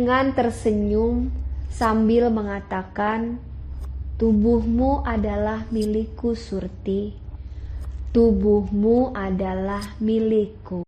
dengan tersenyum sambil mengatakan, "Tubuhmu adalah milikku, Surti. Tubuhmu adalah milikku."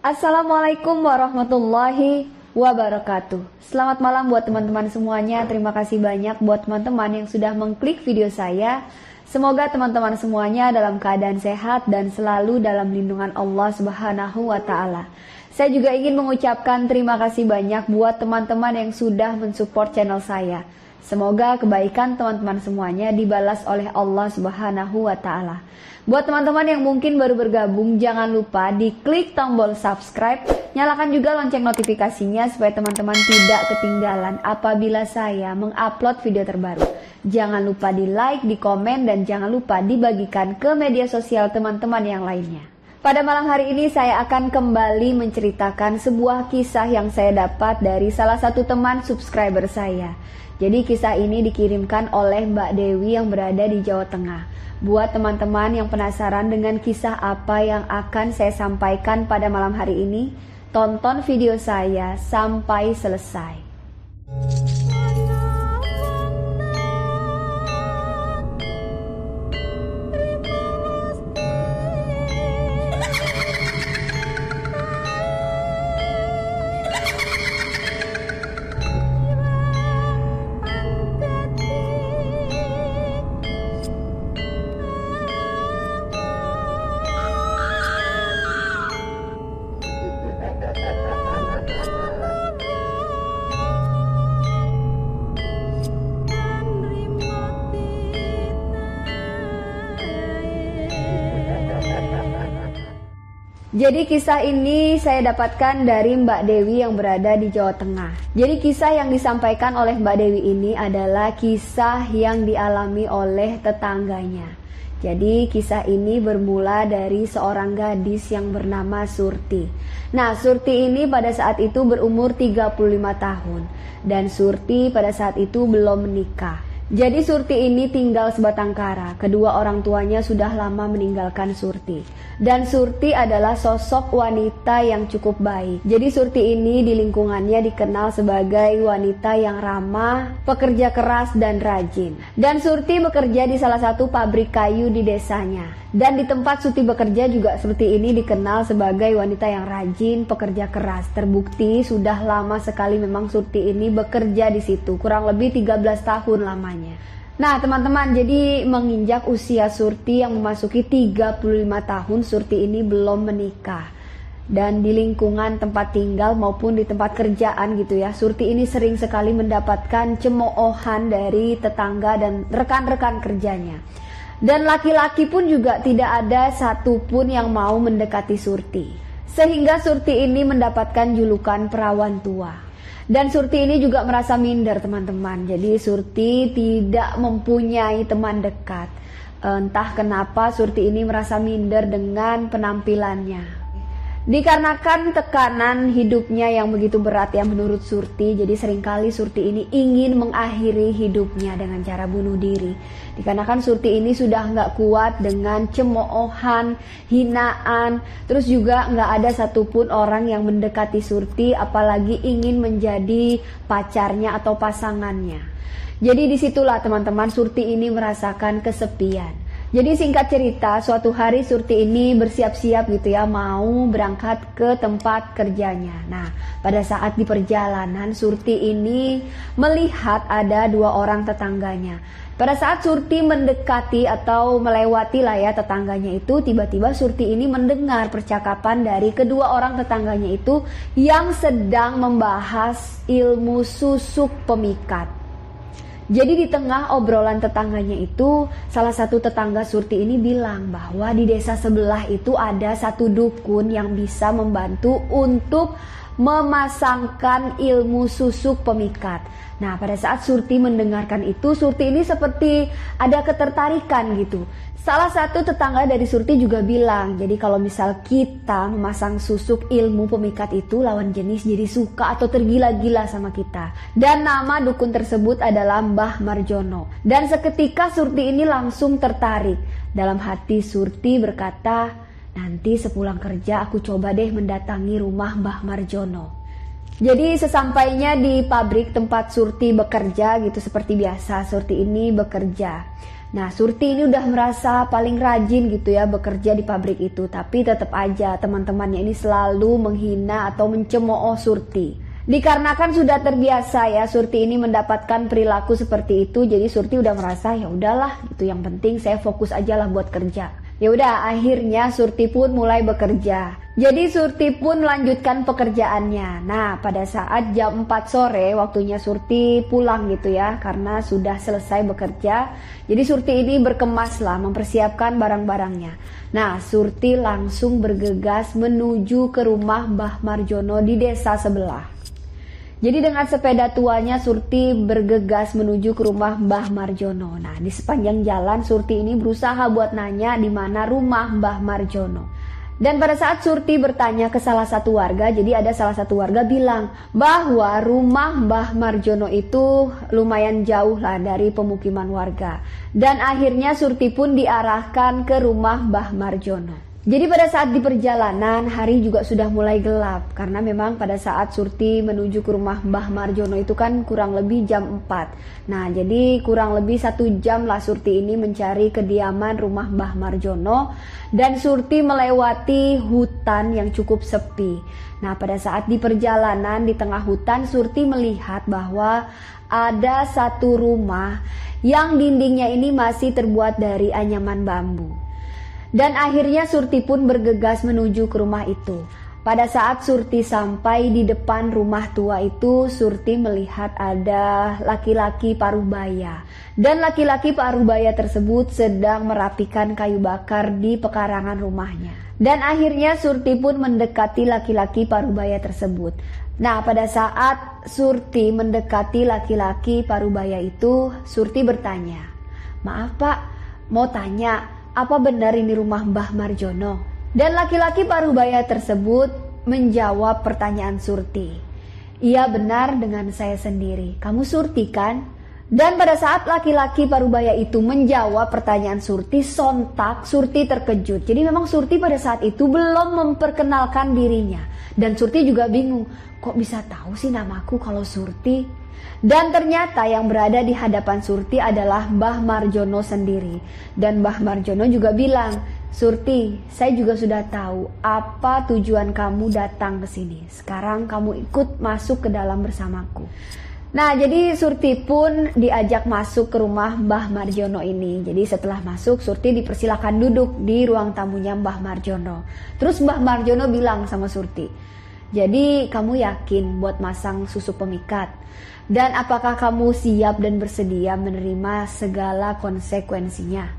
Assalamualaikum warahmatullahi wabarakatuh. Selamat malam buat teman-teman semuanya. Terima kasih banyak buat teman-teman yang sudah mengklik video saya. Semoga teman-teman semuanya dalam keadaan sehat dan selalu dalam lindungan Allah Subhanahu wa Ta'ala. Saya juga ingin mengucapkan terima kasih banyak buat teman-teman yang sudah mensupport channel saya. Semoga kebaikan teman-teman semuanya dibalas oleh Allah Subhanahu wa Ta'ala. Buat teman-teman yang mungkin baru bergabung, jangan lupa diklik tombol subscribe, nyalakan juga lonceng notifikasinya supaya teman-teman tidak ketinggalan apabila saya mengupload video terbaru. Jangan lupa di like, di komen, dan jangan lupa dibagikan ke media sosial teman-teman yang lainnya. Pada malam hari ini saya akan kembali menceritakan sebuah kisah yang saya dapat dari salah satu teman subscriber saya. Jadi kisah ini dikirimkan oleh Mbak Dewi yang berada di Jawa Tengah. Buat teman-teman yang penasaran dengan kisah apa yang akan saya sampaikan pada malam hari ini, tonton video saya sampai selesai. Jadi kisah ini saya dapatkan dari Mbak Dewi yang berada di Jawa Tengah. Jadi kisah yang disampaikan oleh Mbak Dewi ini adalah kisah yang dialami oleh tetangganya. Jadi kisah ini bermula dari seorang gadis yang bernama Surti. Nah, Surti ini pada saat itu berumur 35 tahun. Dan Surti pada saat itu belum menikah. Jadi Surti ini tinggal sebatang kara. Kedua orang tuanya sudah lama meninggalkan Surti. Dan Surti adalah sosok wanita yang cukup baik. Jadi Surti ini di lingkungannya dikenal sebagai wanita yang ramah, pekerja keras dan rajin. Dan Surti bekerja di salah satu pabrik kayu di desanya. Dan di tempat Surti bekerja juga Surti ini dikenal sebagai wanita yang rajin, pekerja keras. Terbukti sudah lama sekali memang Surti ini bekerja di situ, kurang lebih 13 tahun lamanya. Nah teman-teman, jadi menginjak usia Surti yang memasuki 35 tahun, Surti ini belum menikah. Dan di lingkungan tempat tinggal maupun di tempat kerjaan gitu ya, Surti ini sering sekali mendapatkan cemoohan dari tetangga dan rekan-rekan kerjanya. Dan laki-laki pun juga tidak ada satupun yang mau mendekati Surti. Sehingga Surti ini mendapatkan julukan perawan tua. Dan Surti ini juga merasa minder teman-teman. Jadi Surti tidak mempunyai teman dekat. Entah kenapa Surti ini merasa minder dengan penampilannya. Dikarenakan tekanan hidupnya yang begitu berat ya menurut Surti, jadi seringkali Surti ini ingin mengakhiri hidupnya dengan cara bunuh diri. Dikarenakan Surti ini sudah nggak kuat dengan cemoohan, hinaan, terus juga nggak ada satupun orang yang mendekati Surti, apalagi ingin menjadi pacarnya atau pasangannya. Jadi disitulah teman-teman Surti ini merasakan kesepian. Jadi singkat cerita, suatu hari Surti ini bersiap-siap gitu ya, mau berangkat ke tempat kerjanya. Nah, pada saat di perjalanan Surti ini melihat ada dua orang tetangganya. Pada saat Surti mendekati atau melewati lah ya tetangganya itu, tiba-tiba Surti ini mendengar percakapan dari kedua orang tetangganya itu yang sedang membahas ilmu susuk pemikat. Jadi di tengah obrolan tetangganya itu, salah satu tetangga Surti ini bilang bahwa di desa sebelah itu ada satu dukun yang bisa membantu untuk memasangkan ilmu susuk pemikat. Nah, pada saat Surti mendengarkan itu, Surti ini seperti ada ketertarikan gitu. Salah satu tetangga dari Surti juga bilang, jadi kalau misal kita memasang susuk ilmu pemikat itu, lawan jenis jadi suka atau tergila-gila sama kita. Dan nama dukun tersebut adalah Mbah Marjono. Dan seketika Surti ini langsung tertarik. Dalam hati Surti berkata, nanti sepulang kerja aku coba deh mendatangi rumah Mbah Marjono. Jadi sesampainya di pabrik tempat Surti bekerja gitu, seperti biasa Surti ini bekerja. Nah, Surti ini udah merasa paling rajin gitu ya bekerja di pabrik itu. Tapi tetap aja teman-temannya ini selalu menghina atau mencemooh Surti. Dikarenakan sudah terbiasa ya Surti ini mendapatkan perilaku seperti itu. Jadi Surti udah merasa ya udahlah gitu, yang penting saya fokus aja lah buat kerja. Ya udah, akhirnya Surti pun mulai bekerja. Jadi Surti pun melanjutkan pekerjaannya. Nah, pada saat jam 4 sore waktunya Surti pulang gitu ya, karena sudah selesai bekerja. Jadi Surti ini berkemas lah, mempersiapkan barang-barangnya. Nah, Surti langsung bergegas menuju ke rumah Mbah Marjono di desa sebelah. Jadi dengan sepeda tuanya Surti bergegas menuju ke rumah Mbah Marjono. Nah, di sepanjang jalan Surti ini berusaha buat nanya di mana rumah Mbah Marjono. Dan pada saat Surti bertanya ke salah satu warga, jadi ada salah satu warga bilang bahwa rumah Mbah Marjono itu lumayan jauh lah dari pemukiman warga. Dan akhirnya Surti pun diarahkan ke rumah Mbah Marjono. Jadi pada saat di perjalanan hari juga sudah mulai gelap, karena memang pada saat Surti menuju ke rumah Mbah Marjono itu kan kurang lebih jam 4. Nah, jadi kurang lebih 1 jam lah Surti ini mencari kediaman rumah Mbah Marjono, dan Surti melewati hutan yang cukup sepi. Nah, pada saat di perjalanan di tengah hutan Surti melihat bahwa ada satu rumah yang dindingnya ini masih terbuat dari anyaman bambu. Dan akhirnya Surti pun bergegas menuju ke rumah itu. Pada saat Surti sampai di depan rumah tua itu, Surti melihat ada laki-laki parubaya. Dan laki-laki parubaya tersebut sedang merapikan kayu bakar di pekarangan rumahnya. Dan akhirnya Surti pun mendekati laki-laki parubaya tersebut. Nah, pada saat Surti mendekati laki-laki parubaya itu, Surti bertanya, "Maaf Pak, mau tanya, apa benar ini rumah Mbah Marjono?" Dan laki-laki parubaya tersebut menjawab pertanyaan Surti. "Iya benar, dengan saya sendiri. Kamu Surti kan?" Dan pada saat laki-laki parubaya itu menjawab pertanyaan Surti, sontak Surti terkejut. Jadi memang Surti pada saat itu belum memperkenalkan dirinya. Dan Surti juga bingung, kok bisa tahu sih namaku kalau Surti? Dan ternyata yang berada di hadapan Surti adalah Mbah Marjono sendiri. Dan Mbah Marjono juga bilang, "Surti, saya juga sudah tahu apa tujuan kamu datang ke sini. Sekarang kamu ikut masuk ke dalam bersamaku." Nah, jadi Surti pun diajak masuk ke rumah Mbah Marjono ini. Jadi setelah masuk, Surti dipersilakan duduk di ruang tamunya Mbah Marjono. Terus Mbah Marjono bilang sama Surti, "Jadi kamu yakin buat masang susuk pemikat? Dan apakah kamu siap dan bersedia menerima segala konsekuensinya?"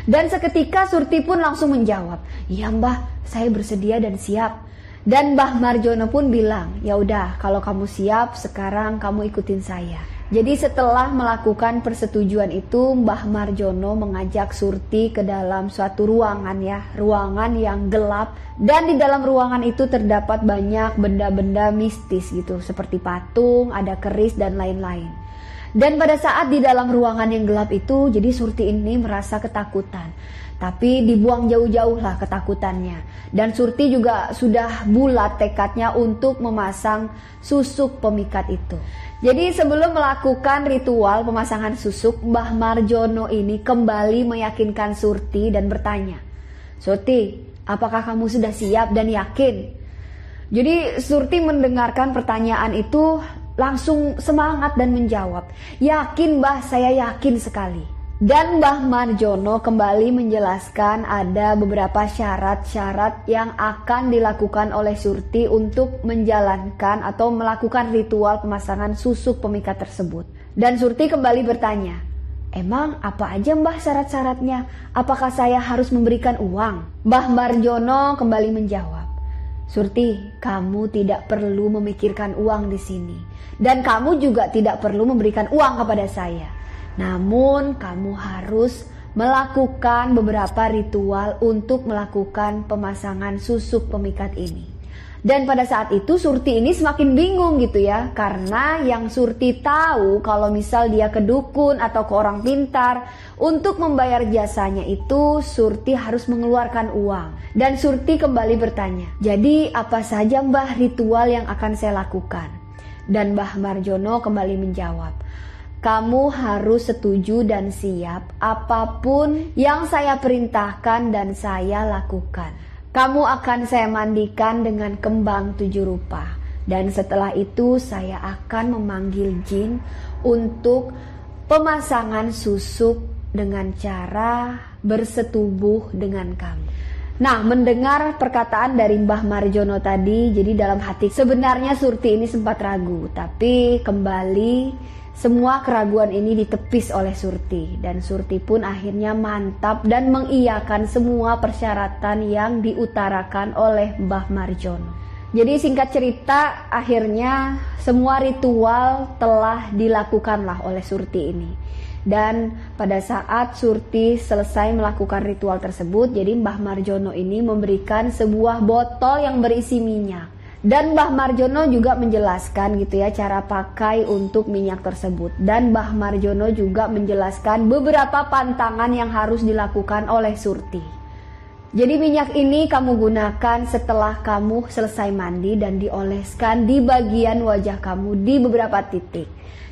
Dan seketika Surti pun langsung menjawab, "Iya Mbah, saya bersedia dan siap." Dan Mbah Marjono pun bilang, "Ya udah, kalau kamu siap, sekarang kamu ikutin saya." Jadi setelah melakukan persetujuan itu, Mbah Marjono mengajak Surti ke dalam suatu ruangan ya, ruangan yang gelap. Dan di dalam ruangan itu terdapat banyak benda-benda mistis gitu, seperti patung, ada keris dan lain-lain. Dan pada saat di dalam ruangan yang gelap itu, jadi Surti ini merasa ketakutan. Tapi dibuang jauh-jauh lah ketakutannya. Dan Surti juga sudah bulat tekadnya untuk memasang susuk pemikat itu. Jadi sebelum melakukan ritual pemasangan susuk, Mbah Marjono ini kembali meyakinkan Surti dan bertanya, "Surti, apakah kamu sudah siap dan yakin?" Jadi Surti mendengarkan pertanyaan itu langsung semangat dan menjawab, "Yakin Mbah, saya yakin sekali." Dan Mbah Marjono kembali menjelaskan ada beberapa syarat-syarat yang akan dilakukan oleh Surti untuk menjalankan atau melakukan ritual pemasangan susuk pemikat tersebut. Dan Surti kembali bertanya, "Emang apa aja Mbah syarat-syaratnya? Apakah saya harus memberikan uang?" Mbah Marjono kembali menjawab, Surti, kamu tidak perlu memikirkan uang di sini. Dan kamu juga tidak perlu memberikan uang kepada saya. Namun kamu harus melakukan beberapa ritual untuk melakukan pemasangan susuk pemikat ini. Dan pada saat itu Surti ini semakin bingung gitu ya. Karena yang Surti tahu kalau misal dia ke dukun atau ke orang pintar, untuk membayar jasanya itu Surti harus mengeluarkan uang. Dan Surti kembali bertanya, jadi apa saja Mbah ritual yang akan saya lakukan? Dan Mbah Marjono kembali menjawab, kamu harus setuju dan siap apapun yang saya perintahkan dan saya lakukan. Kamu akan saya mandikan dengan kembang 7 rupa. Dan setelah itu saya akan memanggil jin untuk pemasangan susuk dengan cara bersetubuh dengan kamu. Nah, mendengar perkataan dari Mbah Marjono tadi, jadi dalam hati sebenarnya Surti ini sempat ragu. Tapi kembali semua keraguan ini ditepis oleh Surti. Dan Surti pun akhirnya mantap dan mengiyakan semua persyaratan yang diutarakan oleh Mbah Marjono. Jadi singkat cerita, akhirnya semua ritual telah dilakukanlah oleh Surti ini. Dan pada saat Surti selesai melakukan ritual tersebut, jadi Mbah Marjono ini memberikan sebuah botol yang berisi minyak. Dan Mbah Marjono juga menjelaskan gitu ya cara pakai untuk minyak tersebut. Dan Mbah Marjono juga menjelaskan beberapa pantangan yang harus dilakukan oleh Surti. Jadi minyak ini kamu gunakan setelah kamu selesai mandi dan dioleskan di bagian wajah kamu di beberapa titik.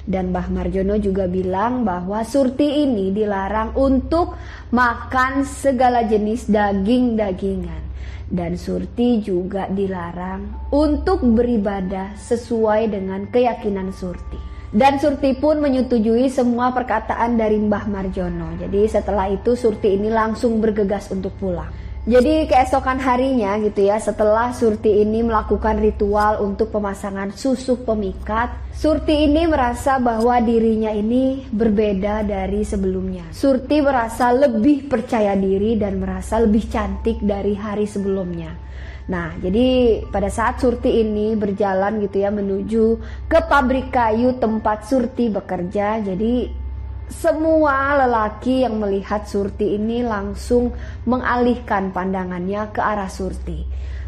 Dan Mbah Marjono juga bilang bahwa Surti ini dilarang untuk makan segala jenis daging-dagingan. Dan Surti juga dilarang untuk beribadah sesuai dengan keyakinan Surti. Dan Surti pun menyetujui semua perkataan dari Mbah Marjono. Jadi setelah itu Surti ini langsung bergegas untuk pulang. Jadi keesokan harinya gitu ya, setelah Surti ini melakukan ritual untuk pemasangan susuk pemikat, Surti ini merasa bahwa dirinya ini berbeda dari sebelumnya. Surti merasa lebih percaya diri dan merasa lebih cantik dari hari sebelumnya. Nah, jadi pada saat Surti ini berjalan gitu ya menuju ke pabrik kayu tempat Surti bekerja, jadi semua lelaki yang melihat Surti ini langsung mengalihkan pandangannya ke arah Surti.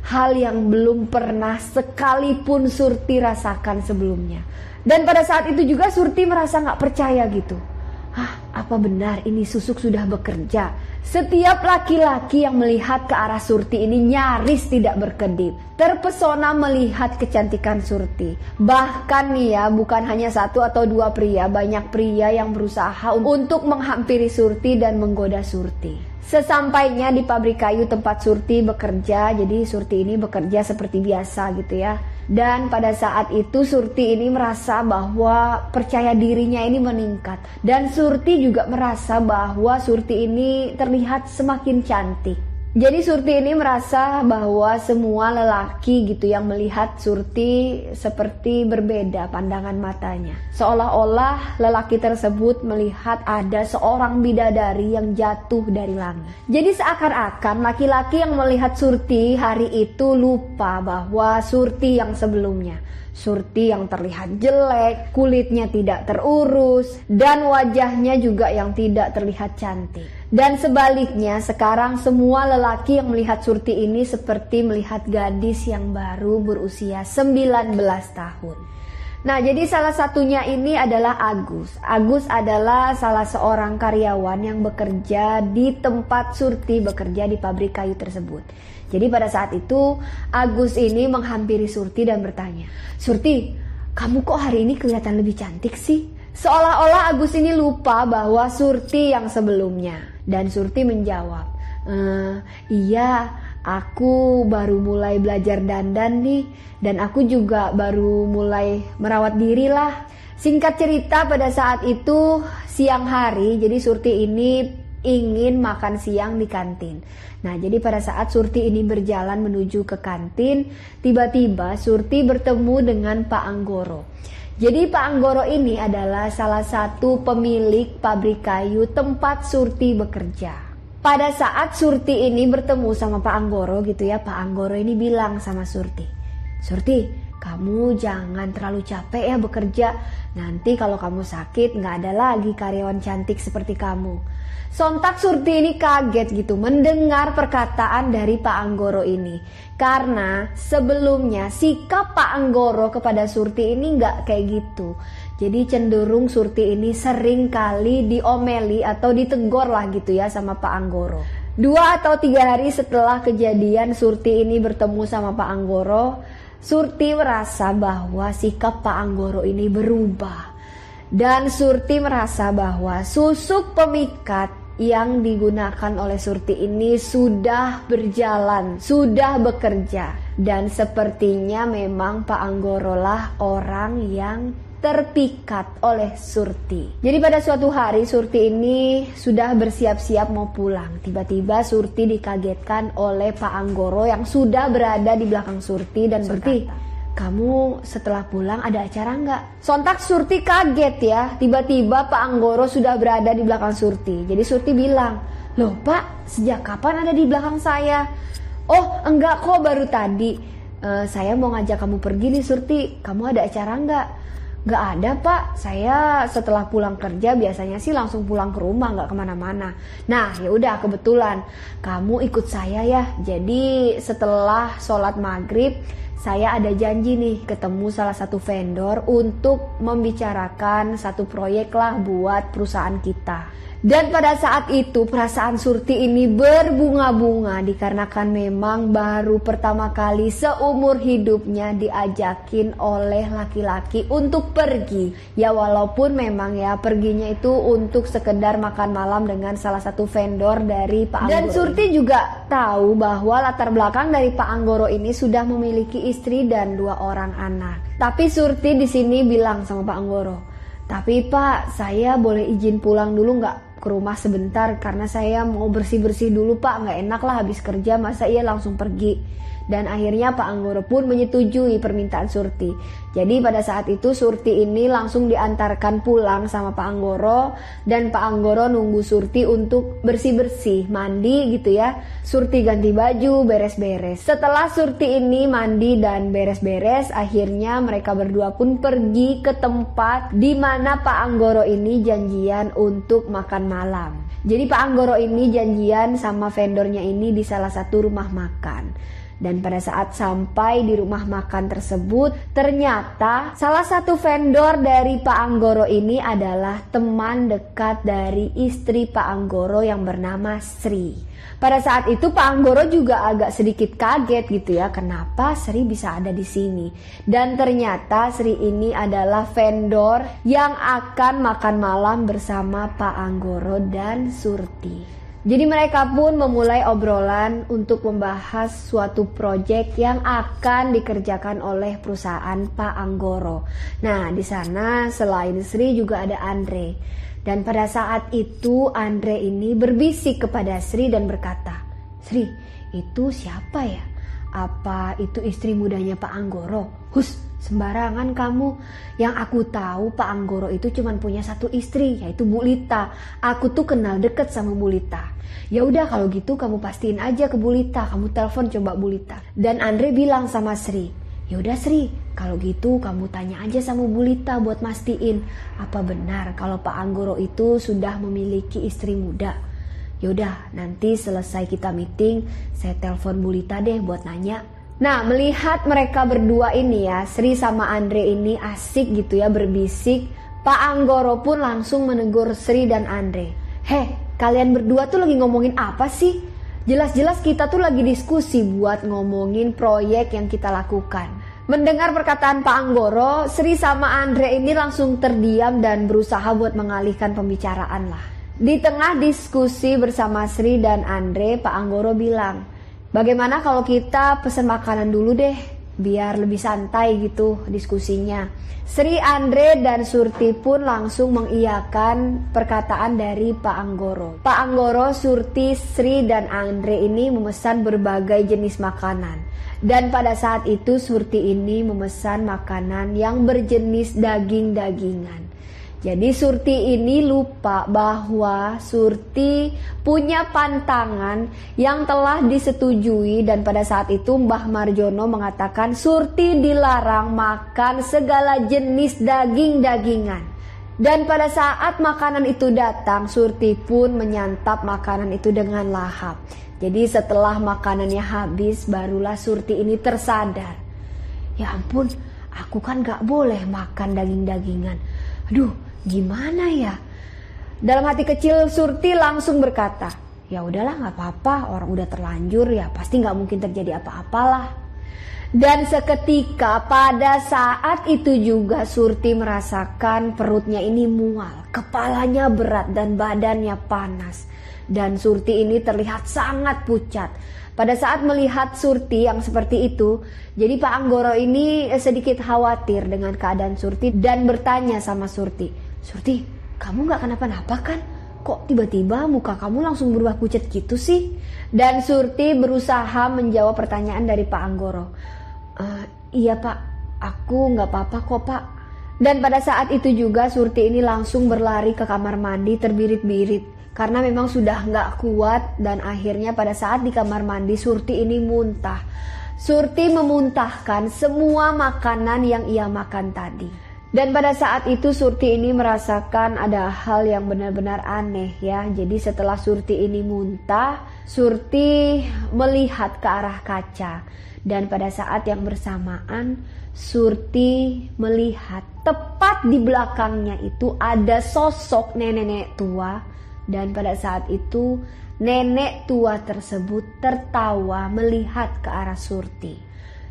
Hal yang belum pernah sekalipun Surti rasakan sebelumnya. Dan pada saat itu juga Surti merasa gak percaya gitu. Apa benar ini susuk sudah bekerja? Setiap laki-laki yang melihat ke arah Surti ini nyaris tidak berkedip, terpesona melihat kecantikan Surti. Bahkan nih ya, bukan hanya satu atau dua pria, banyak pria yang berusaha untuk menghampiri Surti dan menggoda Surti. Sesampainya di pabrik kayu tempat Surti bekerja, jadi Surti ini bekerja seperti biasa gitu ya. Dan pada saat itu Surti ini merasa bahwa percaya dirinya ini meningkat. Dan Surti juga merasa bahwa Surti ini terlihat semakin cantik. Jadi Surti ini merasa bahwa semua lelaki gitu yang melihat Surti seperti berbeda pandangan matanya. Seolah-olah lelaki tersebut melihat ada seorang bidadari yang jatuh dari langit. Jadi seakan-akan laki-laki yang melihat Surti hari itu lupa bahwa Surti yang sebelumnya. Surti yang terlihat jelek, kulitnya tidak terurus, dan wajahnya juga yang tidak terlihat cantik. Dan sebaliknya sekarang semua lelaki yang melihat Surti ini seperti melihat gadis yang baru berusia 19 tahun. Nah, jadi salah satunya ini adalah Agus. Agus adalah salah seorang karyawan yang bekerja di tempat Surti bekerja di pabrik kayu tersebut. Jadi pada saat itu Agus ini menghampiri Surti dan bertanya, "Surti, kamu kok hari ini kelihatan lebih cantik sih?" Seolah-olah Agus ini lupa bahwa Surti yang sebelumnya. Dan Surti menjawab, "Iya, aku baru mulai belajar dandan nih, dan aku juga baru mulai merawat diri lah." Singkat cerita, pada saat itu siang hari, jadi Surti ini ingin makan siang di kantin. Nah, jadi pada saat Surti ini berjalan menuju ke kantin, tiba-tiba Surti bertemu dengan Pak Anggoro. Jadi Pak Anggoro ini adalah salah satu pemilik pabrik kayu tempat Surti bekerja. Pada saat Surti ini bertemu sama Pak Anggoro gitu ya, Pak Anggoro ini bilang sama Surti, Surti, kamu jangan terlalu capek ya bekerja. Nanti kalau kamu sakit nggak ada lagi karyawan cantik seperti kamu. Sontak Surti ini kaget gitu mendengar perkataan dari Pak Anggoro ini. Karena sebelumnya sikap Pak Anggoro kepada Surti ini nggak kayak gitu. Jadi cenderung Surti ini sering kali diomeli atau ditegur lah gitu ya sama Pak Anggoro. 2 atau 3 hari setelah kejadian Surti ini bertemu sama Pak Anggoro, Surti merasa bahwa sikap Pak Anggoro ini berubah. Dan Surti merasa bahwa susuk pemikat yang digunakan oleh Surti ini sudah berjalan, sudah bekerja. Dan sepertinya memang Pak Anggoro lah orang yang terpikat oleh Surti. Jadi pada suatu hari Surti ini sudah bersiap-siap mau pulang. Tiba-tiba Surti dikagetkan oleh Pak Anggoro yang sudah berada di belakang Surti dan berkata, kamu setelah pulang ada acara nggak? Sontak Surti kaget ya, tiba-tiba Pak Anggoro sudah berada di belakang Surti. Jadi Surti bilang, loh Pak, sejak kapan ada di belakang saya? Oh enggak kok, baru tadi. Saya mau ngajak kamu pergi nih Surti, kamu ada acara nggak? Nggak ada Pak, saya setelah pulang kerja biasanya sih langsung pulang ke rumah, nggak kemana-mana. Nah ya udah, kebetulan kamu ikut saya ya. Jadi setelah sholat maghrib saya ada janji nih ketemu salah satu vendor untuk membicarakan satu proyek lah buat perusahaan kita. Dan pada saat itu perasaan Surti ini berbunga-bunga dikarenakan memang baru pertama kali seumur hidupnya diajakin oleh laki-laki untuk pergi. Ya walaupun memang ya perginya itu untuk sekedar makan malam dengan salah satu vendor dari Pak Anggoro. Dan Surti juga tahu bahwa latar belakang dari Pak Anggoro ini sudah memiliki istri dan 2 orang anak. Tapi Surti di sini bilang sama Pak Anggoro, tapi Pak, saya boleh izin pulang dulu nggak ke rumah sebentar karena saya mau bersih-bersih dulu Pak, nggak enak lah habis kerja masa iya langsung pergi. Dan akhirnya Pak Anggoro pun menyetujui permintaan Surti. Jadi pada saat itu Surti ini langsung diantarkan pulang sama Pak Anggoro. Dan Pak Anggoro nunggu Surti untuk bersih-bersih, mandi gitu ya. Surti ganti baju, beres-beres. Setelah Surti ini mandi dan beres-beres, akhirnya mereka berdua pun pergi ke tempat di mana Pak Anggoro ini janjian untuk makan malam. Jadi Pak Anggoro ini janjian sama vendornya ini di salah satu rumah makan. Dan pada saat sampai di rumah makan tersebut, ternyata salah satu vendor dari Pak Anggoro ini adalah teman dekat dari istri Pak Anggoro yang bernama Sri. Pada saat itu Pak Anggoro juga agak sedikit kaget gitu ya, kenapa Sri bisa ada di sini. Dan ternyata Sri ini adalah vendor yang akan makan malam bersama Pak Anggoro dan Surti. Jadi mereka pun memulai obrolan untuk membahas suatu proyek yang akan dikerjakan oleh perusahaan Pak Anggoro. Nah, di sana selain Sri juga ada Andre. Dan pada saat itu Andre ini berbisik kepada Sri dan berkata, Sri, itu siapa ya? Apa itu istri mudanya Pak Anggoro? Hus, sembarangan kamu. Yang aku tahu Pak Anggoro itu cuma punya satu istri, yaitu Bu Lita. Aku tuh kenal deket sama Bu Lita. Ya udah kalau gitu kamu pastiin aja ke Bu Lita, kamu telepon coba Bu Lita. Dan Andre bilang sama Sri, ya udah Sri, kalau gitu kamu tanya aja sama Bu Lita buat mastiin apa benar kalau Pak Anggoro itu sudah memiliki istri muda. Yaudah, nanti selesai kita meeting, saya telepon Bu Lita deh buat nanya. Nah, melihat mereka berdua ini ya, Sri sama Andre ini asik gitu ya berbisik, Pak Anggoro pun langsung menegur Sri dan Andre. Kalian berdua tuh lagi ngomongin apa sih? Jelas-jelas kita tuh lagi diskusi buat ngomongin proyek yang kita lakukan. Mendengar perkataan Pak Anggoro, Sri sama Andre ini langsung terdiam dan berusaha buat mengalihkan pembicaraan lah. Di tengah diskusi bersama Sri dan Andre, Pak Anggoro bilang, bagaimana kalau kita pesen makanan dulu deh, biar lebih santai gitu diskusinya. Sri, Andre, dan Surti pun langsung mengiyakan perkataan dari Pak Anggoro. Pak Anggoro, Surti, Sri, dan Andre ini memesan berbagai jenis makanan. Dan pada saat itu Surti ini memesan makanan yang berjenis daging-dagingan. Jadi Surti ini lupa bahwa Surti punya pantangan yang telah disetujui, dan pada saat itu Mbah Marjono mengatakan Surti dilarang makan segala jenis daging-dagingan. Dan pada saat makanan itu datang, Surti pun menyantap makanan itu dengan lahap. Jadi setelah makanannya habis, barulah Surti ini tersadar. Ya ampun, aku kan gak boleh makan daging-dagingan. Aduh, gimana ya? Dalam hati kecil Surti langsung berkata, ya udahlah gak apa-apa, orang udah terlanjur ya pasti gak mungkin terjadi apa-apalah. Dan seketika pada saat itu juga Surti merasakan perutnya ini mual, kepalanya berat dan badannya panas. Dan Surti ini terlihat sangat pucat. Pada saat melihat Surti yang seperti itu, jadi Pak Anggoro ini sedikit khawatir dengan keadaan Surti dan bertanya sama Surti, Surti, kamu gak kenapa-napa kan? Kok tiba-tiba muka kamu langsung berubah pucat gitu sih? Dan Surti berusaha menjawab pertanyaan dari Pak Anggoro. Iya Pak, aku gak apa-apa kok Pak. Dan pada saat itu juga Surti ini langsung berlari ke kamar mandi terbirit-birit. Karena memang sudah gak kuat, dan akhirnya pada saat di kamar mandi Surti ini muntah. Surti memuntahkan semua makanan yang ia makan tadi. Dan pada saat itu Surti ini merasakan ada hal yang benar-benar aneh ya. Jadi setelah Surti ini muntah, Surti melihat ke arah kaca. Dan pada saat yang bersamaan Surti melihat tepat di belakangnya itu ada sosok nenek-nenek tua. Dan pada saat itu nenek tua tersebut tertawa melihat ke arah Surti.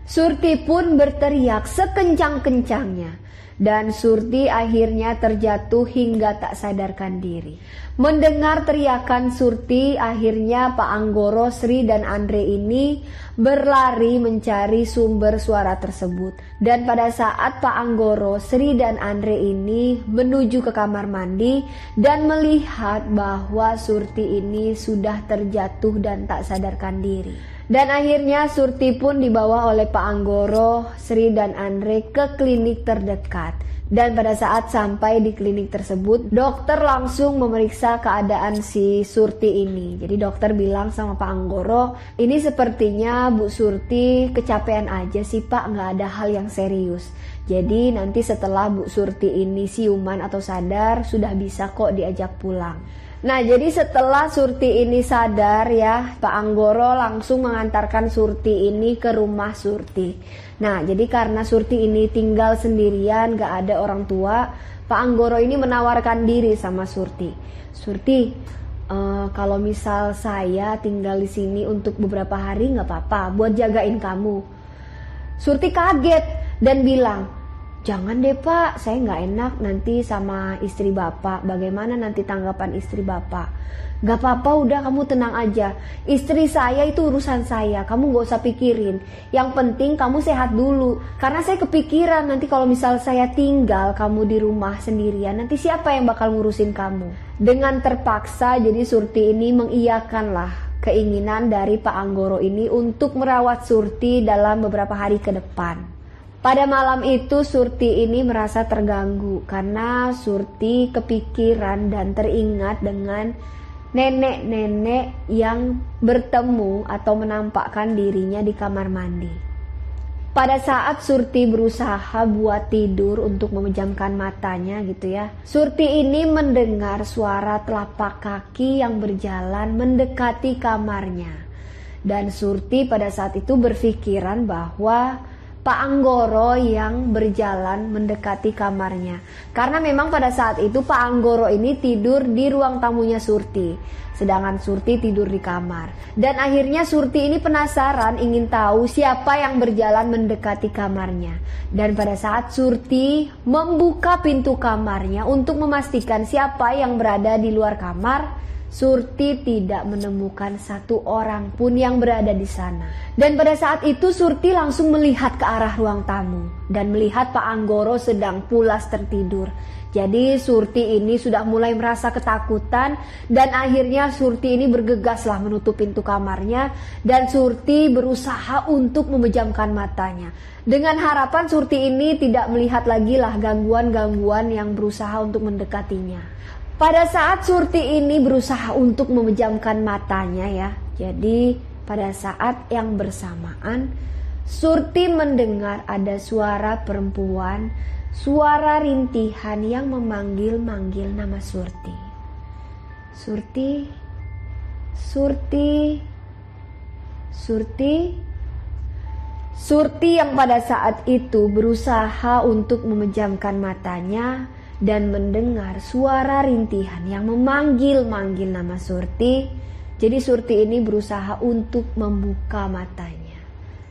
Surti pun berteriak sekencang-kencangnya. Dan Surti akhirnya terjatuh hingga tak sadarkan diri. Mendengar teriakan Surti, akhirnya Pak Anggoro, Sri dan Andre ini berlari mencari sumber suara tersebut. Dan pada saat Pak Anggoro, Sri dan Andre ini menuju ke kamar mandi dan melihat bahwa Surti ini sudah terjatuh dan tak sadarkan diri. Dan akhirnya Surti pun dibawa oleh Pak Anggoro, Sri dan Andre ke klinik terdekat. Dan pada saat sampai di klinik tersebut, dokter langsung memeriksa keadaan si Surti ini. Jadi dokter bilang sama Pak Anggoro, ini sepertinya Bu Surti kecapean aja sih Pak, nggak ada hal yang serius. Jadi nanti setelah Bu Surti ini siuman atau sadar, sudah bisa kok diajak pulang. Nah, jadi setelah Surti ini sadar ya, Pak Anggoro langsung mengantarkan Surti ini ke rumah Surti. Nah, jadi karena Surti ini tinggal sendirian, gak ada orang tua, Pak Anggoro ini menawarkan diri sama Surti. Surti, kalau misal saya tinggal di sini untuk beberapa hari gak apa-apa, buat jagain kamu. Surti kaget dan bilang, jangan deh Pak, saya gak enak nanti sama istri Bapak. Bagaimana nanti tanggapan istri Bapak? Gak apa-apa, udah kamu tenang aja. Istri saya itu urusan saya, kamu gak usah pikirin. Yang penting kamu sehat dulu. Karena saya kepikiran nanti kalau misal saya tinggal kamu di rumah sendirian, nanti siapa yang bakal ngurusin kamu? Dengan terpaksa jadi Surti ini mengiyakanlah keinginan dari Pak Anggoro ini untuk merawat Surti dalam beberapa hari ke depan. Pada malam itu Surti ini merasa terganggu karena Surti kepikiran dan teringat dengan nenek-nenek yang bertemu atau menampakkan dirinya di kamar mandi. Pada saat Surti berusaha buat tidur untuk memejamkan matanya gitu ya, Surti ini mendengar suara telapak kaki yang berjalan mendekati kamarnya. Dan Surti pada saat itu berpikiran bahwa Pak Anggoro yang berjalan mendekati kamarnya. Karena memang pada saat itu Pak Anggoro ini tidur di ruang tamunya Surti, sedangkan Surti tidur di kamar. Dan akhirnya Surti ini penasaran ingin tahu siapa yang berjalan mendekati kamarnya. Dan pada saat Surti membuka pintu kamarnya untuk memastikan siapa yang berada di luar kamar, Surti tidak menemukan satu orang pun yang berada di sana. Dan pada saat itu Surti langsung melihat ke arah ruang tamu dan melihat Pak Anggoro sedang pulas tertidur. Jadi Surti ini sudah mulai merasa ketakutan dan akhirnya Surti ini bergegaslah menutup pintu kamarnya dan Surti berusaha untuk memejamkan matanya. Dengan harapan Surti ini tidak melihat lagi lah gangguan-gangguan yang berusaha untuk mendekatinya. Pada saat Surti ini berusaha untuk memejamkan matanya ya. Jadi pada saat yang bersamaan Surti mendengar ada suara perempuan, suara rintihan yang memanggil-manggil nama Surti. Surti, Surti, Surti. Surti yang pada saat itu berusaha untuk memejamkan matanya dan mendengar suara rintihan yang memanggil-manggil nama Surti. Jadi Surti ini berusaha untuk membuka matanya.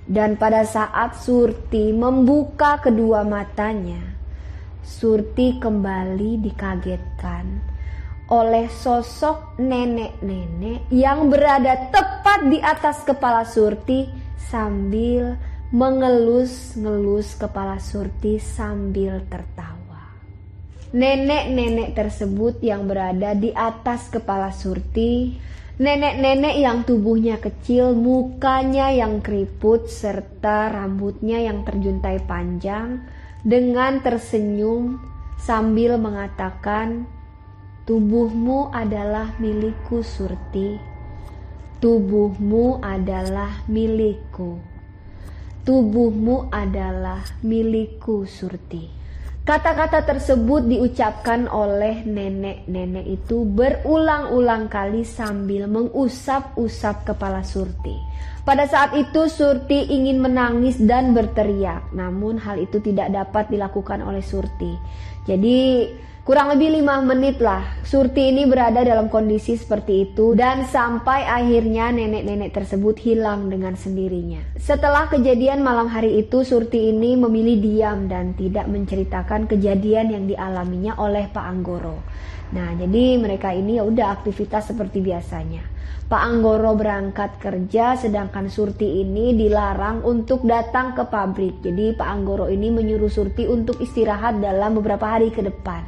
Dan pada saat Surti membuka kedua matanya, Surti kembali dikagetkan oleh sosok nenek-nenek yang berada tepat di atas kepala Surti sambil mengelus-ngelus kepala Surti sambil tertawa. Nenek-nenek tersebut yang berada di atas kepala Surti, nenek-nenek yang tubuhnya kecil, mukanya yang keriput, serta rambutnya yang terjuntai panjang, dengan tersenyum sambil mengatakan, "Tubuhmu adalah milikku Surti, tubuhmu adalah milikku, tubuhmu adalah milikku Surti." Kata-kata tersebut diucapkan oleh nenek-nenek itu berulang-ulang kali sambil mengusap-usap kepala Surti. Pada saat itu Surti ingin menangis dan berteriak, namun hal itu tidak dapat dilakukan oleh Surti. Jadi kurang lebih 5 menit lah Surti ini berada dalam kondisi seperti itu dan sampai akhirnya nenek-nenek tersebut hilang dengan sendirinya. Setelah kejadian malam hari itu Surti ini memilih diam dan tidak menceritakan kejadian yang dialaminya oleh Pak Anggoro. Nah, jadi mereka ini ya udah aktivitas seperti biasanya. Pak Anggoro berangkat kerja sedangkan Surti ini dilarang untuk datang ke pabrik. Jadi Pak Anggoro ini menyuruh Surti untuk istirahat dalam beberapa hari ke depan.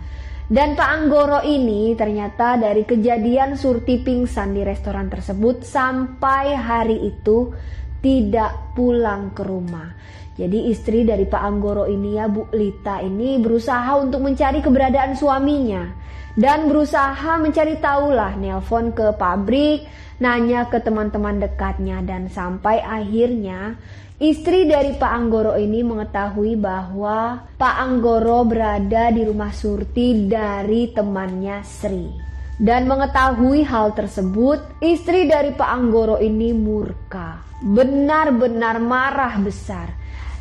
Dan Pak Anggoro ini ternyata dari kejadian Surti pingsan di restoran tersebut sampai hari itu tidak pulang ke rumah. Jadi istri dari Pak Anggoro ini ya, Bu Lita ini berusaha untuk mencari keberadaan suaminya. Dan berusaha mencari tahulah, nelpon ke pabrik, nanya ke teman-teman dekatnya. Dan sampai akhirnya istri dari Pak Anggoro ini mengetahui bahwa Pak Anggoro berada di rumah Surti dari temannya Sri. Dan mengetahui hal tersebut, istri dari Pak Anggoro ini murka, benar-benar marah besar.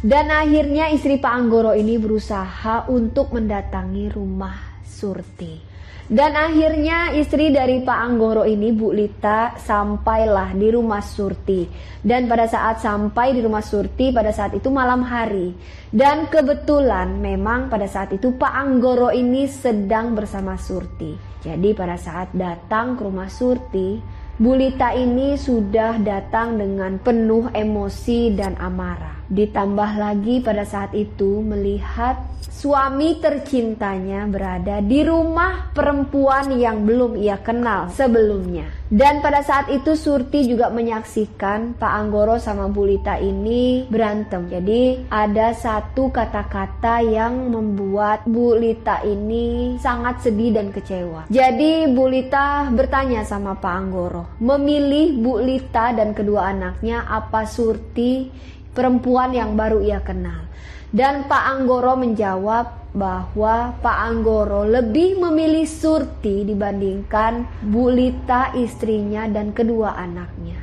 Dan akhirnya istri Pak Anggoro ini berusaha untuk mendatangi rumah Surti. Dan akhirnya istri dari Pak Anggoro ini, Bu Lita, sampailah di rumah Surti. Dan pada saat sampai di rumah Surti, pada saat itu malam hari. Dan kebetulan memang pada saat itu Pak Anggoro ini sedang bersama Surti. Jadi pada saat datang ke rumah Surti, Bu Lita ini sudah datang dengan penuh emosi dan amarah. Ditambah lagi pada saat itu melihat suami tercintanya berada di rumah perempuan yang belum ia kenal sebelumnya. Dan pada saat itu Surti juga menyaksikan Pak Anggoro sama Bu Lita ini berantem. Jadi ada satu kata-kata yang membuat Bu Lita ini sangat sedih dan kecewa. Jadi Bu Lita bertanya sama Pak Anggoro, memilih Bu Lita dan kedua anaknya apa Surti, perempuan yang baru ia kenal. Dan Pak Anggoro menjawab bahwa Pak Anggoro lebih memilih Surti dibandingkan Bu Lita, istrinya dan kedua anaknya.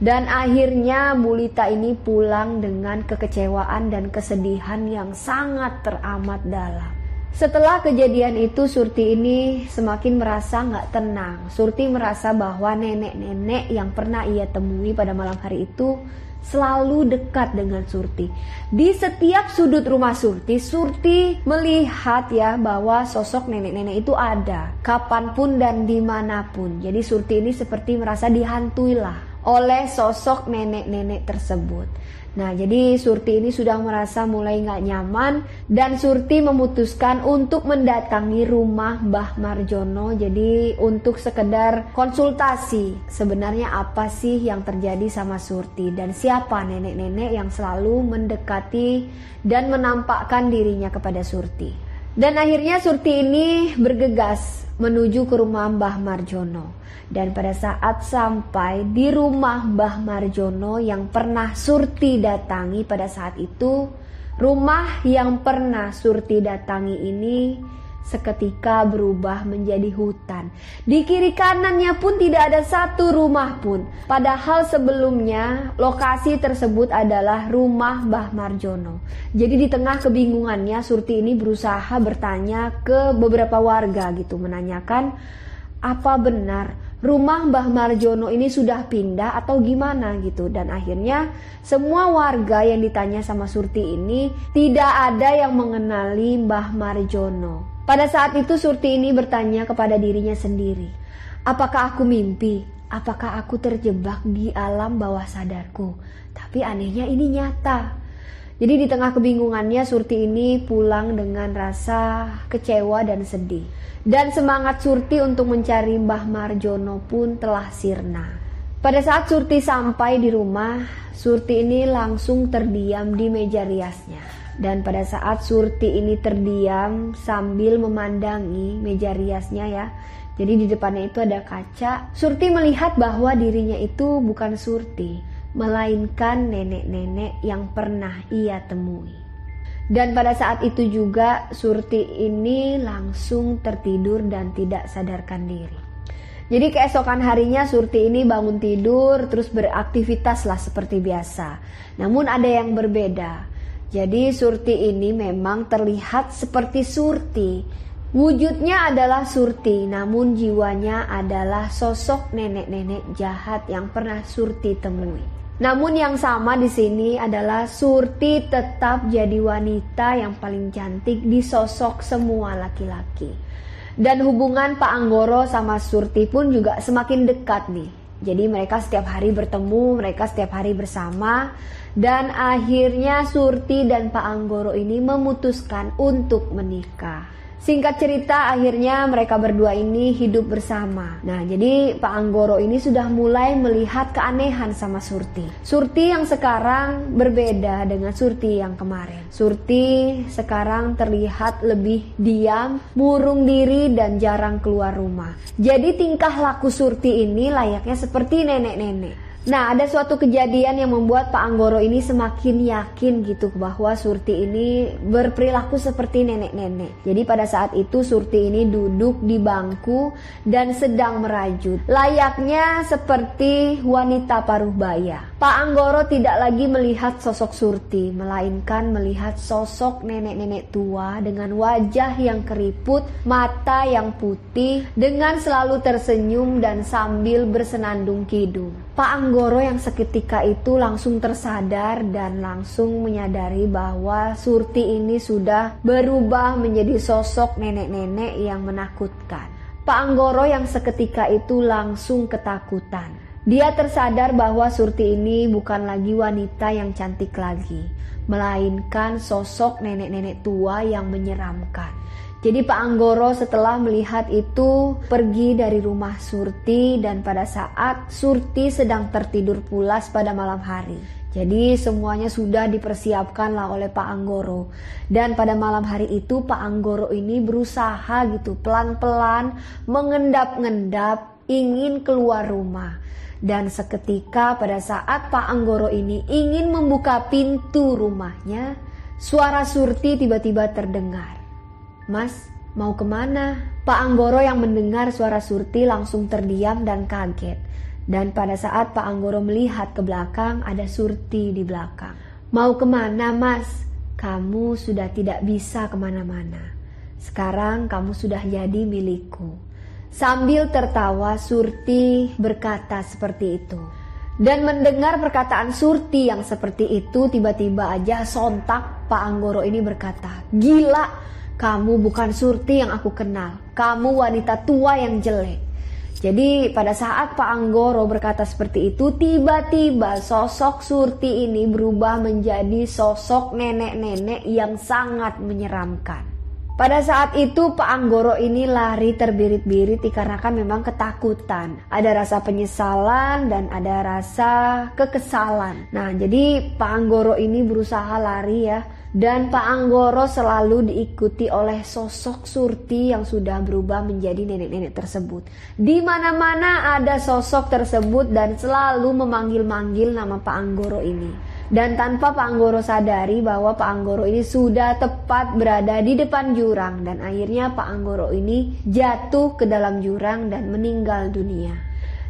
Dan akhirnya Bu Lita ini pulang dengan kekecewaan dan kesedihan yang sangat teramat dalam. Setelah kejadian itu Surti ini semakin merasa gak tenang. Surti merasa bahwa nenek-nenek yang pernah ia temui pada malam hari itu selalu dekat dengan Surti. Di setiap sudut rumah Surti, Surti melihat ya bahwa sosok nenek-nenek itu ada kapanpun dan dimanapun. Jadi Surti ini seperti merasa dihantui lah oleh sosok nenek-nenek tersebut. Nah, jadi Surti ini sudah merasa mulai gak nyaman dan Surti memutuskan untuk mendatangi rumah Mbah Marjono. Jadi untuk sekedar konsultasi sebenarnya apa sih yang terjadi sama Surti dan siapa nenek-nenek yang selalu mendekati dan menampakkan dirinya kepada Surti. Dan akhirnya Surti ini bergegas menuju ke rumah Mbah Marjono. Dan pada saat sampai di rumah Mbah Marjono yang pernah Surti datangi pada saat itu, rumah yang pernah Surti datangi ini seketika berubah menjadi hutan. Di kiri kanannya pun tidak ada satu rumah pun. Padahal sebelumnya lokasi tersebut adalah rumah Mbah Marjono. Jadi di tengah kebingungannya Surti ini berusaha bertanya ke beberapa warga gitu, menanyakan apa benar rumah Mbah Marjono ini sudah pindah atau gimana gitu. Dan akhirnya semua warga yang ditanya sama Surti ini tidak ada yang mengenali Mbah Marjono. Pada saat itu Surti ini bertanya kepada dirinya sendiri, apakah aku mimpi? Apakah aku terjebak di alam bawah sadarku? Tapi anehnya ini nyata. Jadi di tengah kebingungannya Surti ini pulang dengan rasa kecewa dan sedih. Dan semangat Surti untuk mencari Mbah Marjono pun telah sirna. Pada saat Surti sampai di rumah, Surti ini langsung terdiam di meja riasnya. Dan pada saat Surti ini terdiam sambil memandangi meja riasnya ya, jadi di depannya itu ada kaca, Surti melihat bahwa dirinya itu bukan Surti, melainkan nenek-nenek yang pernah ia temui. Dan pada saat itu juga Surti ini langsung tertidur dan tidak sadarkan diri. Jadi keesokan harinya Surti ini bangun tidur terus beraktivitas lah seperti biasa. Namun ada yang berbeda. Jadi Surti ini memang terlihat seperti Surti. Wujudnya adalah Surti, namun jiwanya adalah sosok nenek-nenek jahat yang pernah Surti temui. Namun yang sama di sini adalah Surti tetap jadi wanita yang paling cantik di sosok semua laki-laki. Dan hubungan Pak Anggoro sama Surti pun juga semakin dekat nih. Jadi mereka setiap hari bertemu, mereka setiap hari bersama. Dan akhirnya Surti dan Pak Anggoro ini memutuskan untuk menikah. Singkat cerita akhirnya mereka berdua ini hidup bersama. Nah jadi Pak Anggoro ini sudah mulai melihat keanehan sama Surti. Surti yang sekarang berbeda dengan Surti yang kemarin. Surti sekarang terlihat lebih diam, murung diri dan jarang keluar rumah. Jadi tingkah laku Surti ini layaknya seperti nenek-nenek. Nah ada suatu kejadian yang membuat Pak Anggoro ini semakin yakin gitu bahwa Surti ini berperilaku seperti nenek-nenek. Jadi pada saat itu Surti ini duduk di bangku dan sedang merajut. Layaknya seperti wanita paruh baya. Pak Anggoro tidak lagi melihat sosok Surti, melainkan melihat sosok nenek-nenek tua dengan wajah yang keriput, mata yang putih, dengan selalu tersenyum dan sambil bersenandung kidung. Pak Anggoro yang seketika itu langsung tersadar dan langsung menyadari bahwa Surti ini sudah berubah menjadi sosok nenek-nenek yang menakutkan. Pak Anggoro yang seketika itu langsung ketakutan. Dia tersadar bahwa Surti ini bukan lagi wanita yang cantik lagi, melainkan sosok nenek-nenek tua yang menyeramkan. Jadi Pak Anggoro setelah melihat itu pergi dari rumah Surti dan pada saat Surti sedang tertidur pulas pada malam hari. Jadi semuanya sudah dipersiapkanlah oleh Pak Anggoro. Dan pada malam hari itu Pak Anggoro ini berusaha gitu pelan-pelan mengendap-endap ingin keluar rumah. Dan seketika pada saat Pak Anggoro ini ingin membuka pintu rumahnya, suara Surti tiba-tiba terdengar. Mas, mau kemana? Pak Anggoro yang mendengar suara Surti langsung terdiam dan kaget. Dan pada saat Pak Anggoro melihat ke belakang, ada Surti di belakang. Mau kemana mas? Kamu sudah tidak bisa kemana-mana. Sekarang kamu sudah jadi milikku. Sambil tertawa Surti berkata seperti itu. Dan mendengar perkataan Surti yang seperti itu, tiba-tiba aja sontak Pak Anggoro ini berkata, "Gila, kamu bukan Surti yang aku kenal. Kamu wanita tua yang jelek." Jadi pada saat Pak Anggoro berkata seperti itu, tiba-tiba sosok Surti ini berubah menjadi sosok nenek-nenek yang sangat menyeramkan. Pada saat itu Pak Anggoro ini lari terbirit-birit dikarenakan memang ketakutan. Ada rasa penyesalan dan ada rasa kekesalan. Nah, jadi Pak Anggoro ini berusaha lari ya. Dan Pak Anggoro selalu diikuti oleh sosok Surti yang sudah berubah menjadi nenek-nenek tersebut. Di mana-mana ada sosok tersebut dan selalu memanggil-manggil nama Pak Anggoro ini. Dan tanpa Pak Anggoro sadari bahwa Pak Anggoro ini sudah tepat berada di depan jurang. Dan akhirnya Pak Anggoro ini jatuh ke dalam jurang dan meninggal dunia.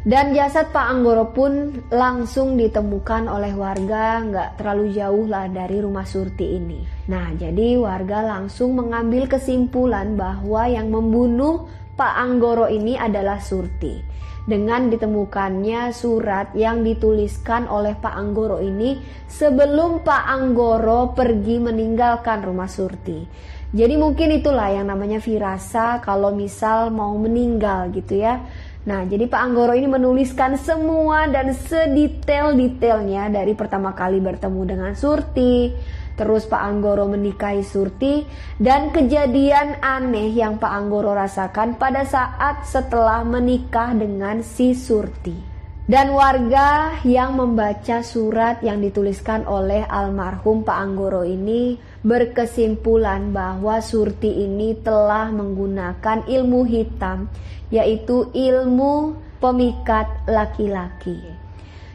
Dan jasad Pak Anggoro pun langsung ditemukan oleh warga nggak terlalu jauh lah dari rumah Surti ini. Nah, jadi warga langsung mengambil kesimpulan bahwa yang membunuh Pak Anggoro ini adalah Surti. Dengan ditemukannya surat yang dituliskan oleh Pak Anggoro ini sebelum Pak Anggoro pergi meninggalkan rumah Surti. Jadi mungkin itulah yang namanya firasa kalau misal mau meninggal gitu ya. Nah, jadi Pak Anggoro ini menuliskan semua dan sedetail-detailnya dari pertama kali bertemu dengan Surti, terus Pak Anggoro menikahi Surti, dan kejadian aneh yang Pak Anggoro rasakan pada saat setelah menikah dengan si Surti. Dan warga yang membaca surat yang dituliskan oleh almarhum Pak Anggoro ini berkesimpulan bahwa Surti ini telah menggunakan ilmu hitam, yaitu ilmu pemikat laki-laki.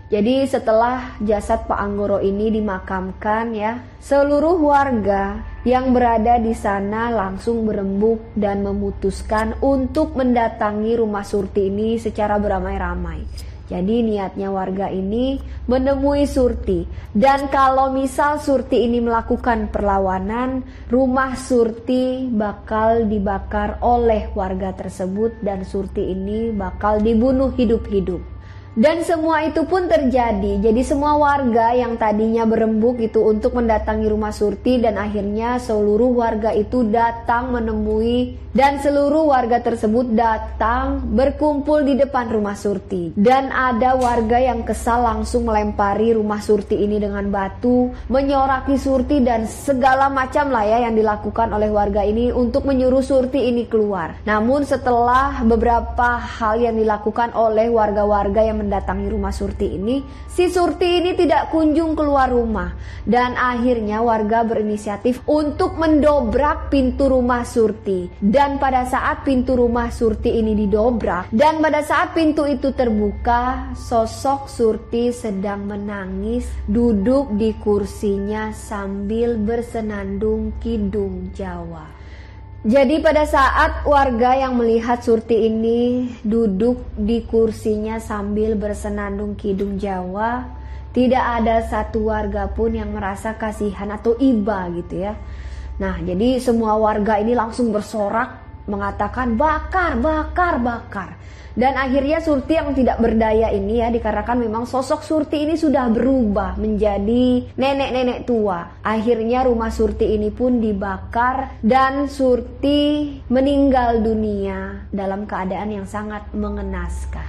Jadi setelah jasad Pak Anggoro ini dimakamkan ya, seluruh warga yang berada di sana langsung berembuk dan memutuskan untuk mendatangi rumah Surti ini secara beramai-ramai. Jadi niatnya warga ini menemui Surti. Dan kalau misal Surti ini melakukan perlawanan, rumah Surti bakal dibakar oleh warga tersebut dan Surti ini bakal dibunuh hidup-hidup. Dan semua itu pun terjadi. Jadi semua warga yang tadinya berembuk itu untuk mendatangi rumah Surti, dan akhirnya seluruh warga itu datang menemui, dan seluruh warga tersebut datang berkumpul di depan rumah Surti. Dan ada warga yang kesal langsung melempari rumah Surti ini dengan batu, menyoraki Surti dan segala macam lah ya yang dilakukan oleh warga ini untuk menyuruh Surti ini keluar. Namun setelah beberapa hal yang dilakukan oleh warga-warga yang mendatangi rumah Surti ini, si Surti ini tidak kunjung keluar rumah. Dan akhirnya warga berinisiatif untuk mendobrak pintu rumah Surti. Dan pada saat pintu rumah Surti ini didobrak, dan pada saat pintu itu terbuka, sosok Surti sedang menangis duduk di kursinya sambil bersenandung kidung Jawa. Jadi pada saat warga yang melihat Surti ini duduk di kursinya sambil bersenandung kidung Jawa, tidak ada satu warga pun yang merasa kasihan atau iba gitu ya. Nah, jadi semua warga ini langsung bersorak mengatakan bakar, bakar, bakar. Dan akhirnya Surti yang tidak berdaya ini ya, dikarenakan memang sosok Surti ini sudah berubah menjadi nenek-nenek tua. Akhirnya rumah Surti ini pun dibakar dan Surti meninggal dunia dalam keadaan yang sangat mengenaskan.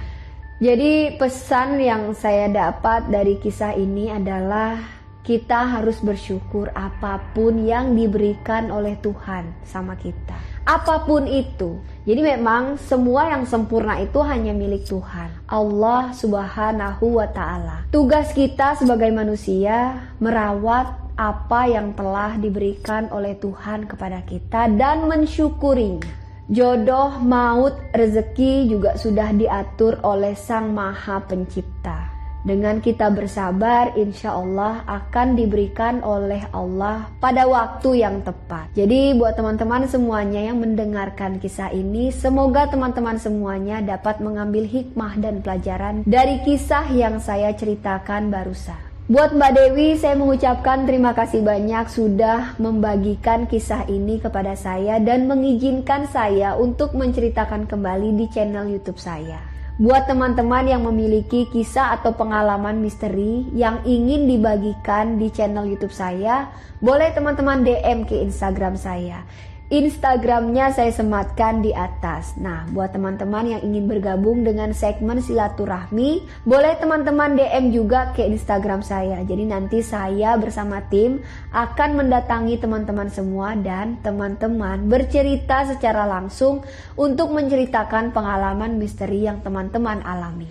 Jadi pesan yang saya dapat dari kisah ini adalah kita harus bersyukur apapun yang diberikan oleh Tuhan sama kita. Apapun itu. Jadi memang semua yang sempurna itu hanya milik Tuhan, Allah Subhanahu wa ta'ala. Tugas kita sebagai manusia merawat apa yang telah diberikan oleh Tuhan kepada kita dan mensyukurinya. Jodoh, maut, rezeki juga sudah diatur oleh Sang Maha Pencipta. Dengan kita bersabar, insya Allah akan diberikan oleh Allah pada waktu yang tepat. Jadi buat teman-teman semuanya yang mendengarkan kisah ini, semoga teman-teman semuanya dapat mengambil hikmah dan pelajaran dari kisah yang saya ceritakan barusan. Buat Mbak Dewi, saya mengucapkan terima kasih banyak sudah membagikan kisah ini kepada saya dan mengizinkan saya untuk menceritakan kembali di channel YouTube saya. Buat teman-teman yang memiliki kisah atau pengalaman misteri yang ingin dibagikan di channel YouTube saya, boleh teman-teman DM ke Instagram saya. Instagramnya saya sematkan di atas. Nah, buat teman-teman yang ingin bergabung dengan segmen silaturahmi, boleh teman-teman DM juga ke Instagram saya. Jadi nanti saya bersama tim akan mendatangi teman-teman semua dan teman-teman bercerita secara langsung untuk menceritakan pengalaman misteri yang teman-teman alami.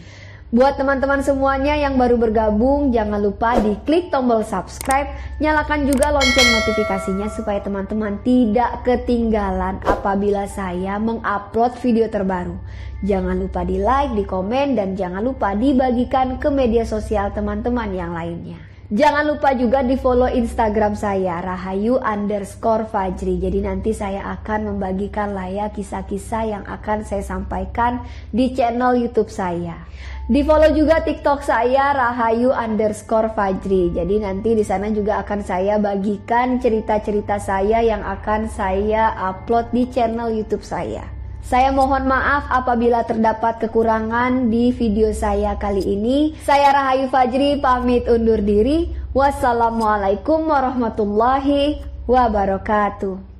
Buat teman-teman semuanya yang baru bergabung, jangan lupa diklik tombol subscribe, nyalakan juga lonceng notifikasinya supaya teman-teman tidak ketinggalan apabila saya mengupload video terbaru. Jangan lupa di like, di komen, dan jangan lupa dibagikan ke media sosial teman-teman yang lainnya. Jangan lupa juga di follow Instagram saya Rahayu_Fajri. Jadi nanti saya akan membagikan kisah-kisah yang akan saya sampaikan di channel YouTube saya. Di follow juga TikTok saya Rahayu_Fajri. Jadi nanti di sana juga akan saya bagikan cerita-cerita saya yang akan saya upload di channel YouTube saya. Saya mohon maaf apabila terdapat kekurangan di video saya kali ini. Saya Rahayu Fajri pamit undur diri. Wassalamualaikum warahmatullahi wabarakatuh.